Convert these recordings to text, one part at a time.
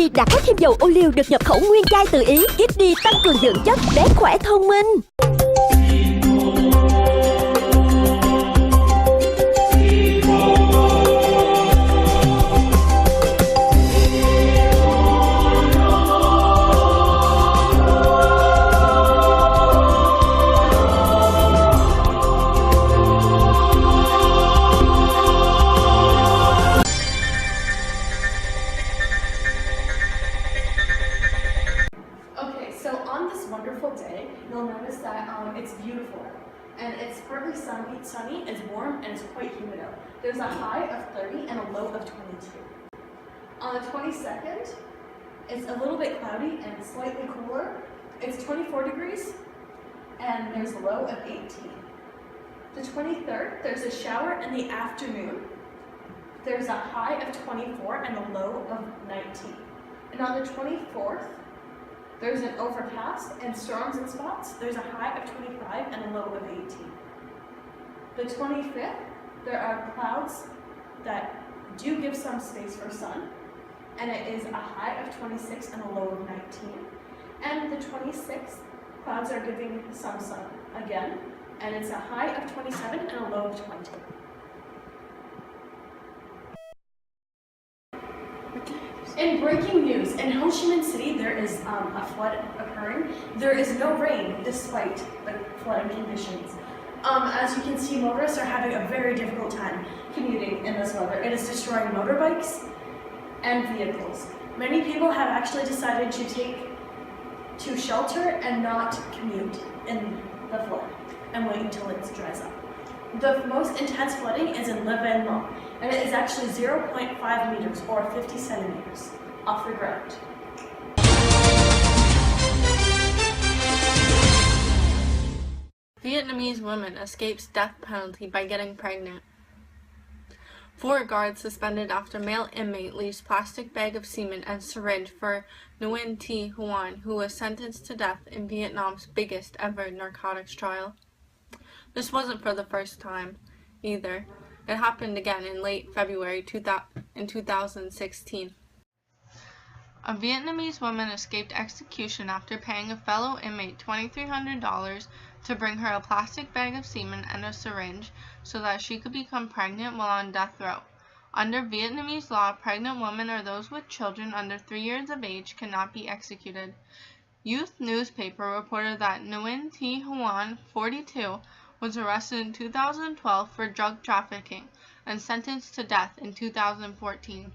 Kidney đã có thêm dầu ô liu được nhập khẩu nguyên chai từ Ý. Kidney tăng cường dưỡng chất, bé khỏe thông minh. So on this wonderful day, you'll notice that it's beautiful, and it's partly sunny, it's warm, and it's quite humid out. There's a high of 30 and a low of 22. On the 22nd, it's a little bit cloudy and slightly cooler. It's 24 degrees, and there's a low of 18. The 23rd, there's a shower in the afternoon. There's a high of 24 and a low of 19. And on the 24th, there's an overcast and storms in spots. There's a high of 25 and a low of 18. The 25th, there are clouds that do give some space for sun, and it is a high of 26 and a low of 19. And the 26th, clouds are giving some sun again, and it's a high of 27 and a low of 20. In breaking news, in Ho Chi Minh City, there is a flood occurring. There is no rain despite the flooding conditions. As you can see, motorists are having a very difficult time commuting in this weather. It is destroying motorbikes and vehicles. Many people have actually decided to take to shelter and not commute in the flood and wait until it dries up. The most intense flooding is in Le Van Long, and it is actually 0.5 meters or 50 centimeters off the ground. Vietnamese woman escapes death penalty by getting pregnant. 4 guards suspended after male inmate leaves plastic bag of semen and syringe for Nguyen Thi Huan, who was sentenced to death in Vietnam's biggest ever narcotics trial. This wasn't for the first time, either. It happened again in late February 2016. A Vietnamese woman escaped execution after paying a fellow inmate $2,300 to bring her a plastic bag of semen and a syringe so that she could become pregnant while on death row. Under Vietnamese law, pregnant women or those with children under 3 years of age cannot be executed. Youth newspaper reported that Nguyen Thi Huan, 42, was arrested in 2012 for drug trafficking and sentenced to death in 2014.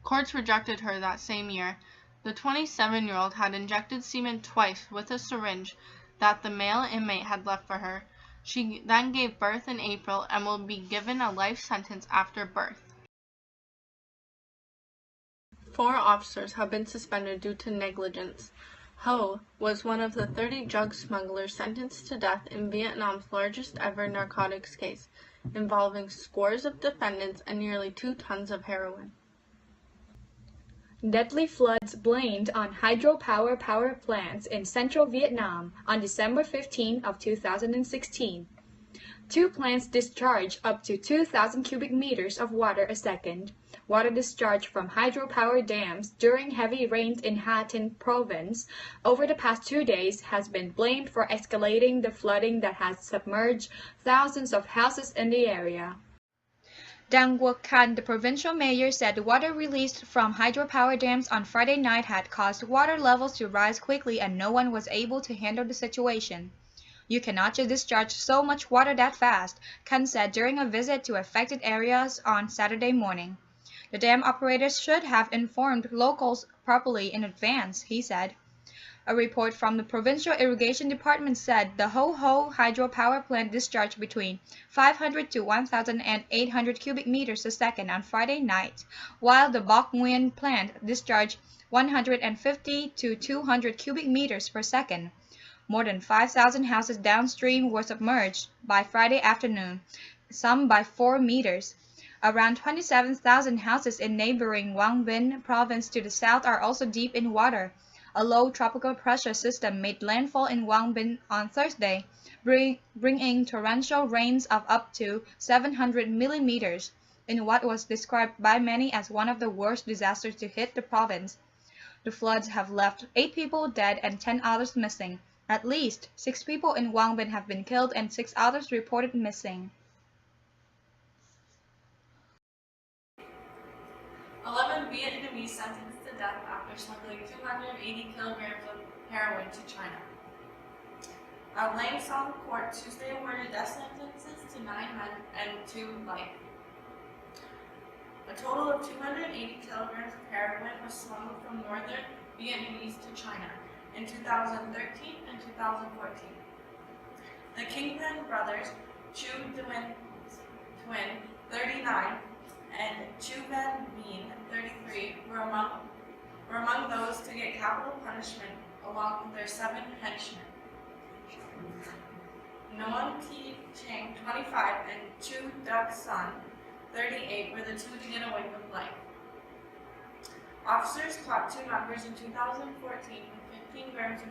Courts rejected her that same year. The 27-year-old had injected semen twice with a syringe that the male inmate had left for her. She then gave birth in April and will be given a life sentence after birth. 4 officers have been suspended due to negligence. Ho was one of the 30 drug smugglers sentenced to death in Vietnam's largest ever narcotics case, involving scores of defendants and nearly 2 tons of heroin. Deadly floods blamed on hydropower power plants in central Vietnam on December 15 of 2016. 2 plants discharge up to 2,000 cubic meters of water a second. Water discharge from hydropower dams during heavy rains in Hà Tĩnh province over the past 2 days has been blamed for escalating the flooding that has submerged thousands of houses in the area. Dang Quoc Khan, the provincial mayor, said the water released from hydropower dams on Friday night had caused water levels to rise quickly and no one was able to handle the situation. You cannot just discharge so much water that fast, Khan said during a visit to affected areas on Saturday morning. The dam operators should have informed locals properly in advance, he said. A report from the Provincial Irrigation Department said the Ho Ho hydropower plant discharged between 500 to 1,800 cubic meters a second on Friday night, while the Bac Nguyen plant discharged 150 to 200 cubic meters per second. More than 5,000 houses downstream were submerged by Friday afternoon, some by 4 meters. Around 27,000 houses in neighboring Quang Binh province to the south are also deep in water. A low tropical pressure system made landfall in Quang Binh on Thursday, bringing torrential rains of up to 700 millimeters, in what was described by many as one of the worst disasters to hit the province. The floods have left 8 people dead and 10 others missing. At least 6 people in Quang Binh have been killed and 6 others reported missing. 11 Vietnamese sentenced to death after smuggling 280 kilograms of heroin to China. A Lang Song court Tuesday awarded death sentences to 9 men and 2 life. A total of 280 kilograms of heroin was smuggled from northern Vietnamese to China in 2013 and 2014. The Kingpin brothers, Chu Twin, 39, and Chu Van Veen, 33, were among those to get capital punishment along with their 7 henchmen. Nguyen Thi Cheng, 25, and Chu Duc Son, 38, were the 2 to get away with life. Officers caught 2 members in 2014 with 15 grams of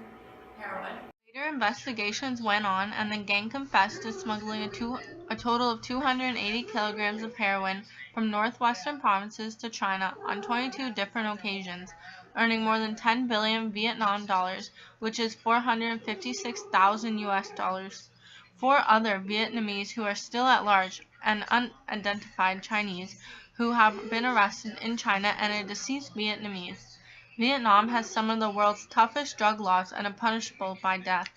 heroin. Later investigations went on, and the gang confessed to smuggling a total of 280 kilograms of heroin from northwestern provinces to China on 22 different occasions, earning more than 10 billion Vietnam dollars, which is 456,000 US dollars. 4 other Vietnamese who are still at large and unidentified Chinese who have been arrested in China and a deceased Vietnamese. Vietnam has some of the world's toughest drug laws and are punishable by death.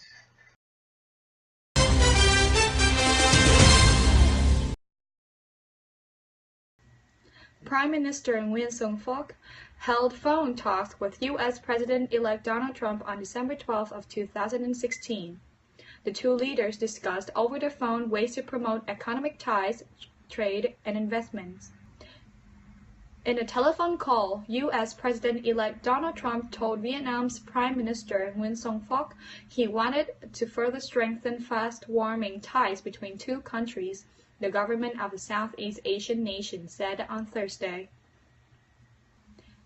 Prime Minister Nguyen Xuan Phuc held phone talks with U.S. President-elect Donald Trump on December 12 of 2016. The 2 leaders discussed over the phone ways to promote economic ties, trade, and investments. In a telephone call, U.S. President-elect Donald Trump told Vietnam's Prime Minister Nguyen Xuan Phuc he wanted to further strengthen fast-warming ties between 2 countries, the government of the Southeast Asian nation said on Thursday.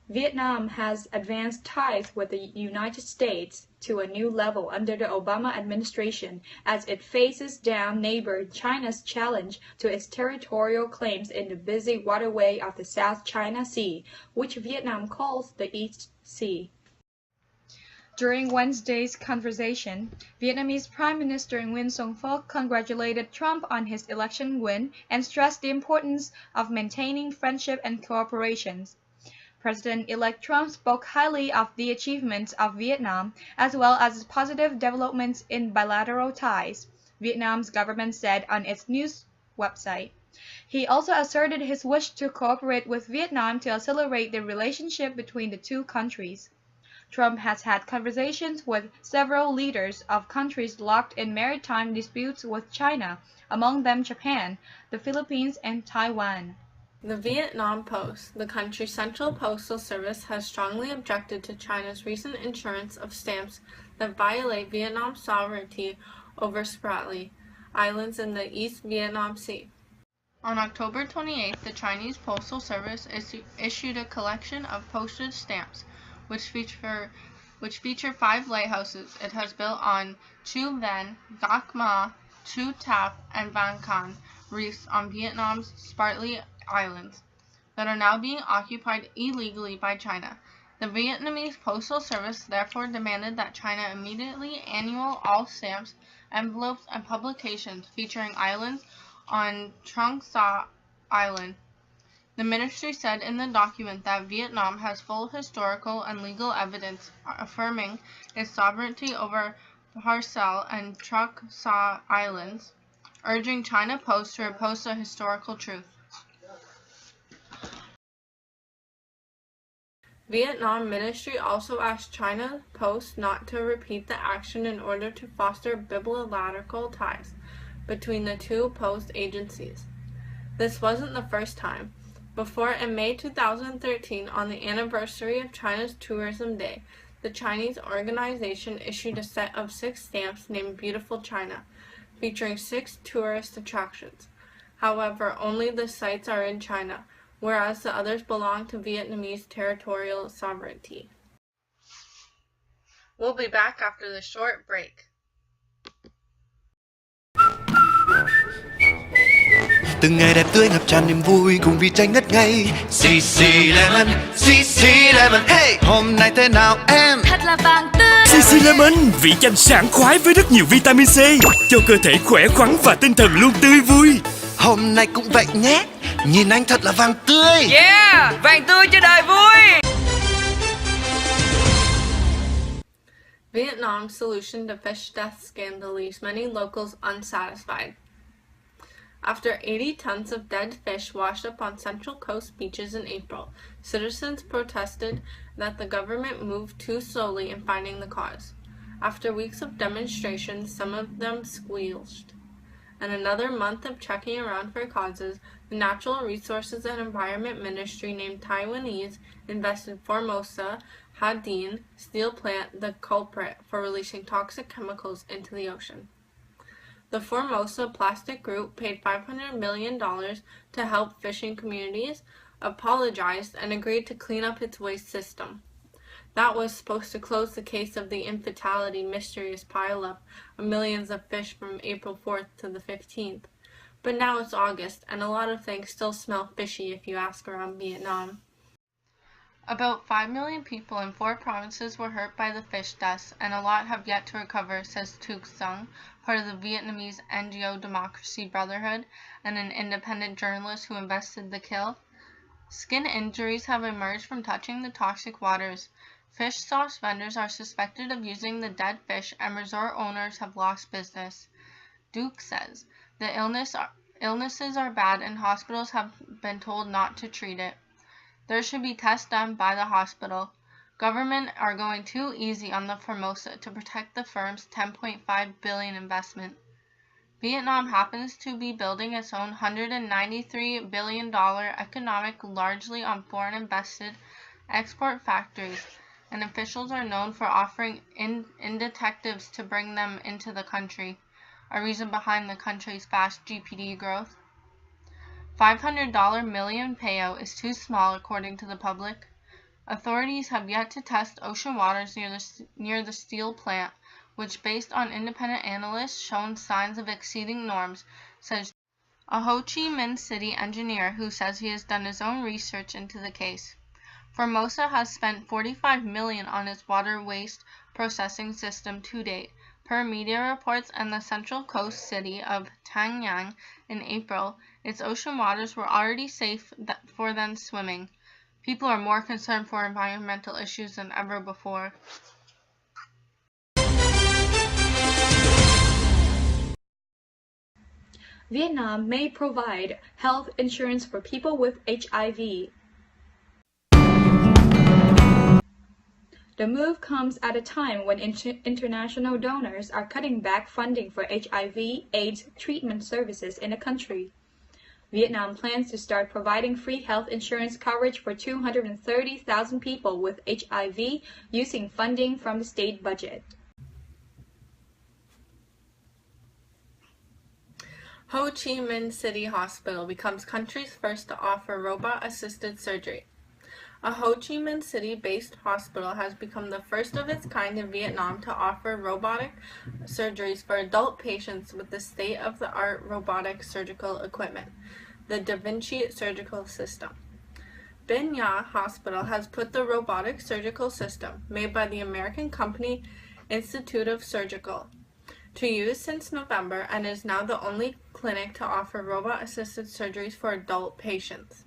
Vietnam has advanced ties with the United States to a new level under the Obama administration as it faces down neighbor China's challenge to its territorial claims in the busy waterway of the South China Sea, which Vietnam calls the East Sea. During Wednesday's conversation, Vietnamese Prime Minister Nguyen Xuan Phuc congratulated Trump on his election win and stressed the importance of maintaining friendship and cooperation. President-elect Trump spoke highly of the achievements of Vietnam as well as positive developments in bilateral ties, Vietnam's government said on its news website. He also asserted his wish to cooperate with Vietnam to accelerate the relationship between the 2 countries. Trump has had conversations with several leaders of countries locked in maritime disputes with China, among them Japan, the Philippines, and Taiwan. The Vietnam Post, the country's central postal service, has strongly objected to China's recent issuance of stamps that violate Vietnam's sovereignty over Spratly Islands in the East Vietnam Sea. On October 28, the Chinese Postal Service issued a collection of postage stamps, which feature 5 lighthouses it has built on Chu Ven, Gach Ma, Chu Tap, and Van Can reefs on Vietnam's Spratly Islands that are now being occupied illegally by China. The Vietnamese Postal Service therefore demanded that China immediately annul all stamps, envelopes, and publications featuring islands on Trong Sa Island. The ministry said in the document that Vietnam has full historical and legal evidence affirming its sovereignty over Paracel and Truc Sa Islands, urging China Post to repose the historical truth. Vietnam ministry also asked China Post not to repeat the action in order to foster bilateral ties between the 2 post agencies. This wasn't the first time. Before, in May 2013, on the anniversary of China's Tourism Day, the Chinese organization issued a set of 6 stamps named Beautiful China, featuring 6 tourist attractions. However, only the sites are in China, whereas the others belong to Vietnamese territorial sovereignty. We'll be back after the short break. Từng ngày đẹp tươi ngập tràn niềm vui cùng vị chanh ngất ngây. CC Lemon, hey! Hôm nay thế nào em? Thật là vàng tươi. CC Lemon, vị chanh sảng khoái với rất nhiều vitamin C, cho cơ thể khỏe khoắn và tinh thần luôn tươi vui. Hôm nay cũng vậy nhé. Nhìn anh thật là vàng tươi. Yeah, vàng tươi cho đời vui. Vietnam's solution to fish death scandal leaves many locals unsatisfied. After 80 tons of dead fish washed up on Central Coast beaches in April, citizens protested that the government moved too slowly in finding the cause. After weeks of demonstrations, some of them squealed. And another month of checking around for causes, the Natural Resources and Environment Ministry named Taiwanese invested Formosa Hadin steel plant the culprit for releasing toxic chemicals into the ocean. The Formosa Plastic Group paid $500 million to help fishing communities, apologized, and agreed to clean up its waste system. That was supposed to close the case of the infatality mysterious pileup of millions of fish from April 4th to the 15th. But now it's August, and a lot of things still smell fishy if you ask around Vietnam. About 5 million people in 4 provinces were hurt by the fish deaths, and a lot have yet to recover, says Thuc Sung, part of the Vietnamese NGO Democracy Brotherhood, and an independent journalist who invested the kill. Skin injuries have emerged from touching the toxic waters. Fish sauce vendors are suspected of using the dead fish, and resort owners have lost business. Duke says the illnesses are bad and hospitals have been told not to treat it. There should be tests done by the hospital. Government are going too easy on the Formosa to protect the firm's $10.5 billion investment. Vietnam happens to be building its own $193 billion economic largely on foreign invested export factories, and officials are known for offering in detectives to bring them into the country, a reason behind the country's fast GDP growth. $500 million payout is too small, according to the public. Authorities have yet to test ocean waters near the steel plant, which, based on independent analysts, shown signs of exceeding norms, says a Ho Chi Minh City engineer who says he has done his own research into the case. Formosa has spent $45 million on its water waste processing system to date. Per media reports and the Central Coast city of Thanh Giang in April, its ocean waters were already safe for them swimming. People are more concerned for environmental issues than ever before. Vietnam may provide health insurance for people with HIV. The move comes at a time when international donors are cutting back funding for HIV/AIDS treatment services in the country. Vietnam plans to start providing free health insurance coverage for 230,000 people with HIV using funding from the state budget. Ho Chi Minh City Hospital becomes country's first to offer robot-assisted surgery. A Ho Chi Minh City-based hospital has become the first of its kind in Vietnam to offer robotic surgeries for adult patients with the state-of-the-art robotic surgical equipment, the Da Vinci surgical system. Bin Ya Hospital has put the robotic surgical system, made by the American company Institute of Surgical, to use since November and is now the only clinic to offer robot-assisted surgeries for adult patients.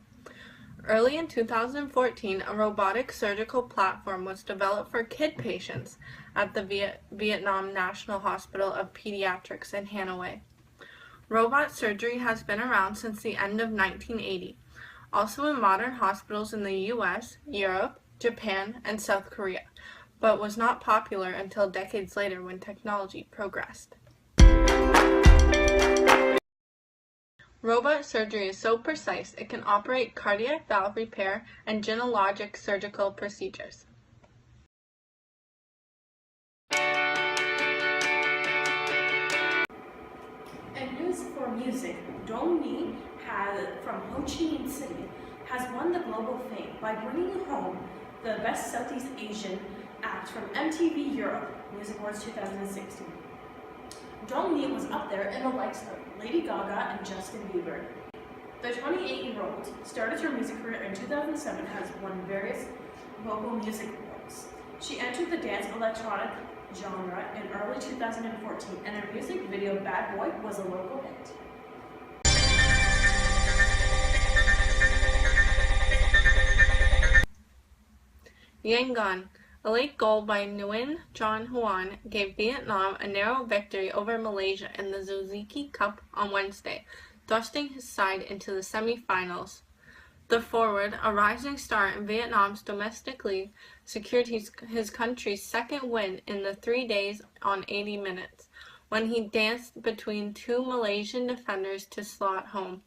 Early in 2014, a robotic surgical platform was developed for kid patients at the Vietnam National Hospital of Pediatrics in Hanoi. Robot surgery has been around since the end of 1980, also in modern hospitals in the US, Europe, Japan, and South Korea, but was not popular until decades later when technology progressed. Robot surgery is so precise it can operate cardiac valve repair and gynecologic surgical procedures. And news for music, Dong Mi from Ho Chi Minh City has won the global fame by bringing home the Best Southeast Asian Act from MTV Europe Music Awards 2016. Dong Mi was up there in the likes of Lady Gaga and Justin Bieber. The 28-year-old started her music career in 2007 and has won various vocal music awards. She entered the dance electronic genre in early 2014, and her music video Bad Boy was a local hit. Yangon. A late goal by Nguyen John Huan gave Vietnam a narrow victory over Malaysia in the Suzuki Cup on Wednesday, thrusting his side into the semi-finals. The forward, a rising star in Vietnam's domestic league, secured his country's second win in the 3 days on 80 minutes, when he danced between two Malaysian defenders to slot home.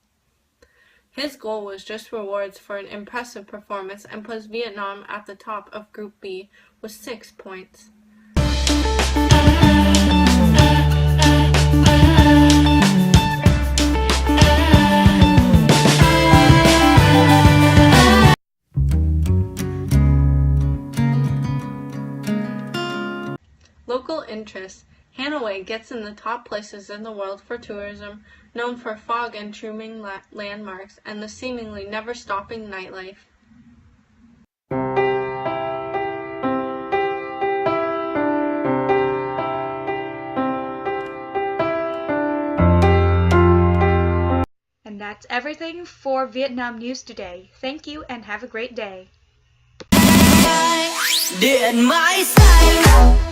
His goal was just rewards for an impressive performance and puts Vietnam at the top of Group B with 6 points. Local interests. Hanoi gets in the top places in the world for tourism, known for fog entombing landmarks and the seemingly never-stopping nightlife. And that's everything for Vietnam News today. Thank you and have a great day. Điện mãi xanh.